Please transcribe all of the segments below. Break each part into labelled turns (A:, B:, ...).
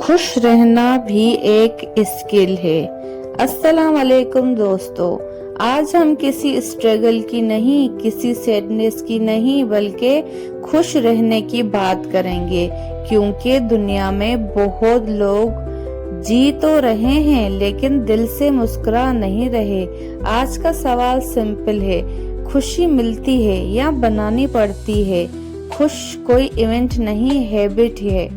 A: खुश रहना भी एक स्किल है। अस्सलाम वालेकुम दोस्तों, आज हम किसी स्ट्रगल की नहीं, किसी सैडनेस की नहीं, बल्कि खुश रहने की बात करेंगे। क्योंकि दुनिया में बहुत लोग जी तो रहे हैं लेकिन दिल से मुस्कुरा नहीं रहे। आज का सवाल सिंपल है, खुशी मिलती है या बनानी पड़ती है? खुश कोई इवेंट नहीं, हैबिट है।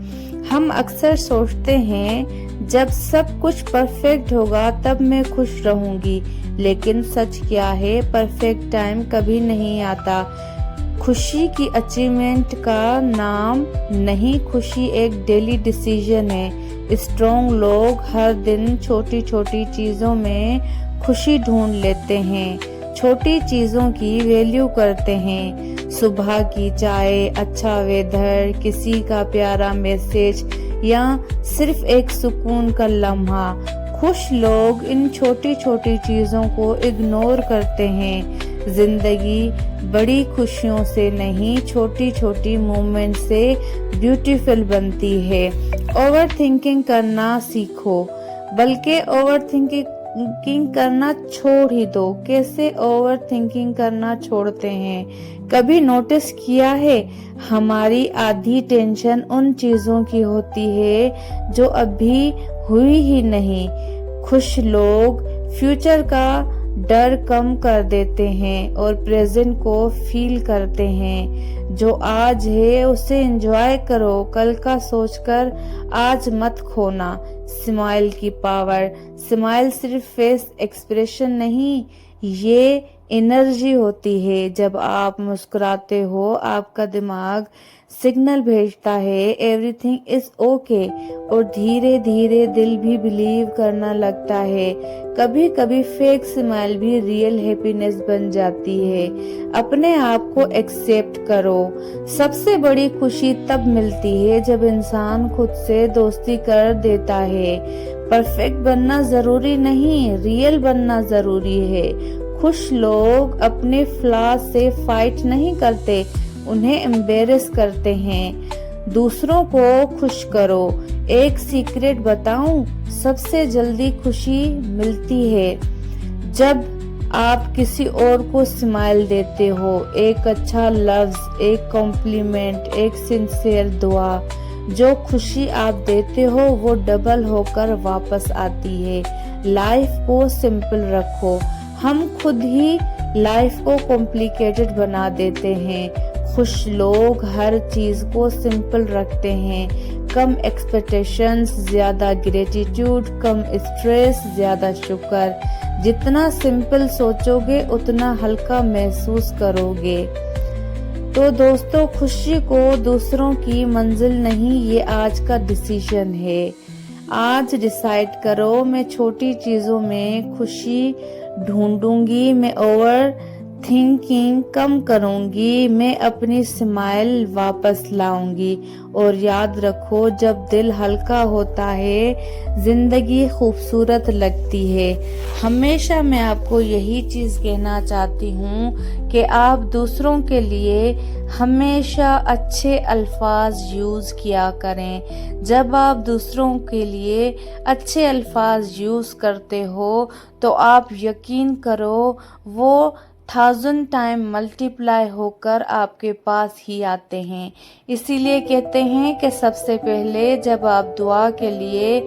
A: हम अक्सर सोचते हैं जब सब कुछ परफेक्ट होगा तब मैं खुश रहूंगी, लेकिन सच क्या है, परफेक्ट टाइम कभी नहीं आता। खुशी की अचीवमेंट का नाम नहीं, खुशी एक डेली डिसीजन है। स्ट्रॉन्ग लोग हर दिन छोटी छोटी चीजों में खुशी ढूंढ लेते हैं, छोटी चीजों की वैल्यू करते हैं। सुबह की चाय, अच्छा वेदर, किसी का प्यारा मैसेज या सिर्फ एक सुकून का लम्हा। खुश लोग इन छोटी छोटी चीजों को इग्नोर करते हैं। जिंदगी बड़ी खुशियों से नहीं, छोटी छोटी मोमेंट से ब्यूटीफुल बनती है। ओवर थिंकिंग करना सीखो, बल्कि ओवर थिंकिंग करना छोड़ ही दो। कैसे ओवर थिंकिंग करना छोड़ते हैं? कभी नोटिस किया है, हमारी आधी टेंशन उन चीजों की होती है जो अभी हुई ही नहीं। खुश लोग फ्यूचर का डर कम कर देते हैं और प्रेजेंट को फील करते हैं। जो आज है उसे एंजॉय करो, कल का सोचकर आज मत खोना। स्माइल की पावर, स्माइल सिर्फ फेस एक्सप्रेशन नहीं, ये एनर्जी होती है। जब आप मुस्कुराते हो आपका दिमाग सिग्नल भेजता है एवरीथिंग इज ओके, और धीरे धीरे दिल भी बिलीव करना लगता है। कभी कभी फेक स्माइल भी रियल हैप्पीनेस बन जाती है। अपने आप को एक्सेप्ट करो। सबसे बड़ी खुशी तब मिलती है जब इंसान खुद से दोस्ती कर देता है। परफेक्ट बनना जरूरी नहीं, रियल बनना जरूरी है। खुश लोग अपने फ्लॉज से फाइट नहीं करते, उन्हें एम्बेरस करते हैं। दूसरों को खुश करो। एक सीक्रेट बताऊं, सबसे जल्दी खुशी मिलती है जब आप किसी और को स्माइल देते हो। एक अच्छा लफ्ज, एक कॉम्प्लीमेंट, एक सिंसियर दुआ। जो खुशी आप देते हो वो डबल होकर वापस आती है। लाइफ को सिंपल रखो। हम खुद ही लाइफ को कॉम्प्लिकेटेड बना देते हैं। खुश लोग हर चीज को सिंपल रखते हैं। कम एक्सपेक्टेशंस, ज्यादा ग्रेटिट्यूड, कम स्ट्रेस, ज्यादा शुक्र। जितना सिंपल सोचोगे उतना हल्का महसूस करोगे। तो दोस्तों, खुशी को दूसरों की मंजिल नहीं, ये आज का डिसीजन है। आज डिसाइड करो, मैं छोटी चीजों में खुशी ढूंढूंगी, मैं ओवर थिंकिंग कम करूंगी, मैं अपनी स्माइल वापस लाऊंगी। और याद रखो, जब दिल हल्का होता है जिंदगी खूबसूरत लगती है। हमेशा मैं आपको यही चीज कहना चाहती हूँ कि आप दूसरों के लिए हमेशा अच्छे अल्फाज यूज किया करें। जब आप दूसरों के लिए अच्छे अल्फाज यूज करते हो तो आप यकीन करो वो 1000 टाइम मल्टीप्लाई होकर आपके पास ही आते हैं। इसीलिए कहते हैं कि सबसे पहले जब आप दुआ के लिए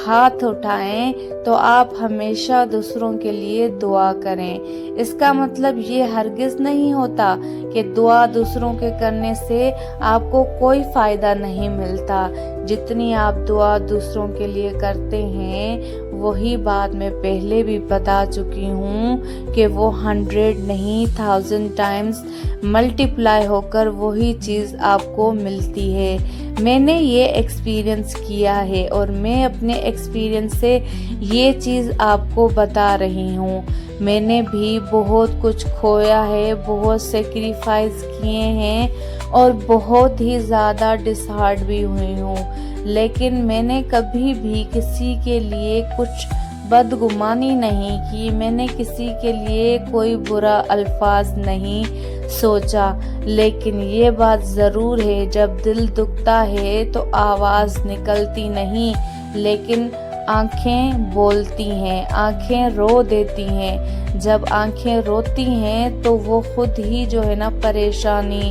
A: हाथ उठाएं तो आप हमेशा दूसरों के लिए दुआ करें। इसका मतलब ये हरगिज नहीं होता कि दुआ दूसरों के करने से आपको कोई फायदा नहीं मिलता। जितनी आप दुआ दूसरों के लिए करते हैं वही बात मैं पहले भी बता चुकी हूँ कि वो 100 नहीं 1000 टाइम्स मल्टीप्लाई होकर वही चीज आपको मिलती है। मैंने ये एक्सपीरियंस किया है और मैं अपने एक्सपीरियंस से ये चीज आपको बता रही हूँ। मैंने भी बहुत कुछ खोया है, बहुत सेक्रीफाइस किए हैं और बहुत ही ज़्यादा डिसहार्ट भी हुई हूँ, लेकिन मैंने कभी भी किसी के लिए कुछ बदगुमानी नहीं की, मैंने किसी के लिए कोई बुरा अल्फाज नहीं सोचा, लेकिन ये बात ज़रूर है जब दिल दुखता है तो आवाज़ निकलती नहीं, लेकिन आँखें बोलती हैं, आँखें रो देती हैं। जब आँखें रोती हैं तो वो खुद ही जो है ना परेशानी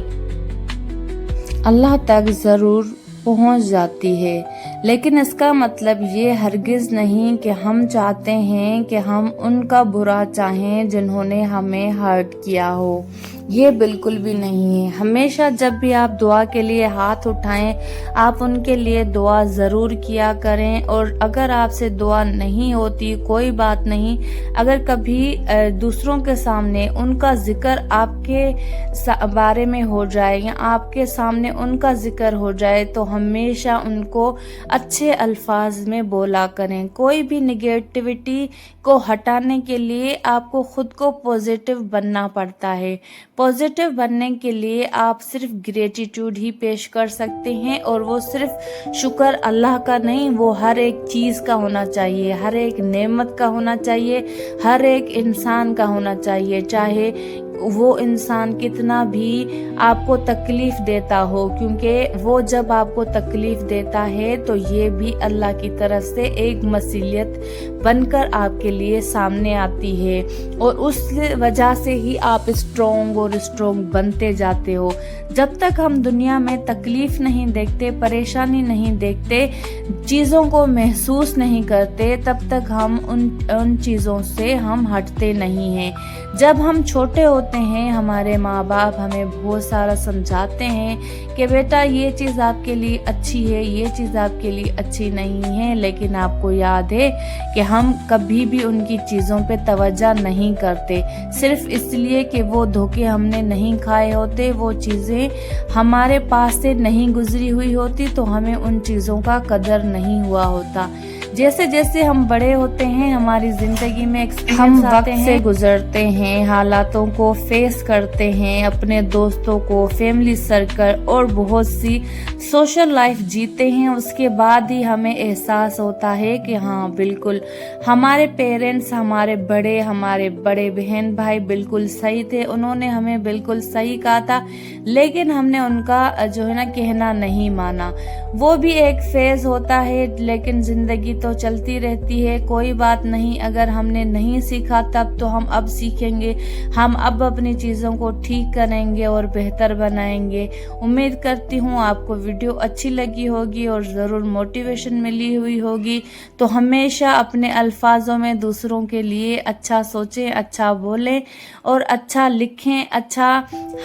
A: अल्लाह तक ज़रूर पहुंच जाती है। लेकिन इसका मतलब ये हरगिज़ नहीं कि हम चाहते हैं कि हम उनका बुरा चाहें जिन्होंने हमें हर्ट किया हो, ये बिल्कुल भी नहीं है। हमेशा जब भी आप दुआ के लिए हाथ उठाएं, आप उनके लिए दुआ ज़रूर किया करें। और अगर आपसे दुआ नहीं होती, कोई बात नहीं, अगर कभी दूसरों के सामने उनका जिक्र आपके बारे में हो जाए या आपके सामने उनका जिक्र हो जाए तो हमेशा उनको अच्छे अल्फाज में बोला करें। कोई भी निगेटिविटी को हटाने के लिए आपको खुद को पॉजिटिव बनना पड़ता है। पॉजिटिव बनने के लिए आप सिर्फ ग्रेटिट्यूड ही पेश कर सकते हैं, और वो सिर्फ शुक्र अल्लाह का नहीं, वो हर एक चीज़ का होना चाहिए, हर एक नेमत का होना चाहिए, हर एक इंसान का होना चाहिए, चाहे वो इंसान कितना भी आपको तकलीफ देता हो, क्योंकि वो जब आपको तकलीफ देता है तो ये भी अल्लाह की तरफ से एक मसीलियत बनकर आपके लिए सामने आती है, और उस वजह से ही आप स्ट्रॉन्ग और स्ट्रॉन्ग बनते जाते हो। जब तक हम दुनिया में तकलीफ नहीं देखते, परेशानी नहीं देखते, चीज़ों को महसूस नहीं करते, तब तक हम उन चीज़ों से हम हटते नहीं हैं। जब हम छोटे होते हैं, हमारे माँ बाप हमें बहुत सारा समझाते हैं कि बेटा ये चीज़ आपके लिए अच्छी है, ये चीज़ आपके लिए अच्छी नहीं है, लेकिन आपको याद है कि हम कभी भी उनकी चीज़ों पे तवज्जो नहीं करते, सिर्फ इसलिए कि वो धोखे हमने नहीं खाए होते, वो चीज़ें हमारे पास से नहीं गुजरी हुई होती, तो हमें उन चीज़ों का कदर नहीं हुआ होता। जैसे जैसे हम बड़े होते हैं, हमारी जिंदगी में हम वक्त से गुजरते हैं, हालातों को फेस करते हैं, अपने दोस्तों को, फैमिली सर्कल और बहुत सी सोशल लाइफ जीते हैं, उसके बाद ही हमें एहसास होता है कि हाँ बिल्कुल हमारे पेरेंट्स, हमारे बड़े बहन भाई बिल्कुल सही थे, उन्होंने हमें बिल्कुल सही कहा था, लेकिन हमने उनका जो है ना कहना नहीं माना। वो भी एक फेज होता है, लेकिन जिंदगी तो चलती रहती है। कोई बात नहीं, अगर हमने नहीं सीखा तब तो हम अब सीखेंगे, हम अब अपनी चीज़ों को ठीक करेंगे और बेहतर बनाएंगे। उम्मीद करती हूँ आपको वीडियो अच्छी लगी होगी और ज़रूर मोटिवेशन मिली हुई होगी। तो हमेशा अपने अल्फाजों में दूसरों के लिए अच्छा सोचें, अच्छा बोलें और अच्छा लिखें। अच्छा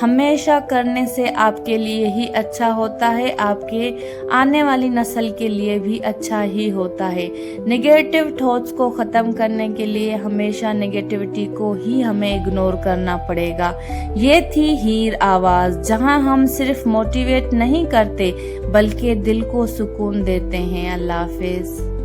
A: हमेशा करने से आपके लिए ही अच्छा होता है, आपके आने वाली नस्ल के लिए भी अच्छा ही होता है। नेगेटिव थॉट्स को ख़त्म करने के लिए हमेशा नेगेटिविटी को ही हमें इग्नोर करना पड़ेगा। ये थी हीर आवाज़, जहां हम सिर्फ मोटिवेट नहीं करते बल्कि दिल को सुकून देते हैं। अल्लाह हाफिज़।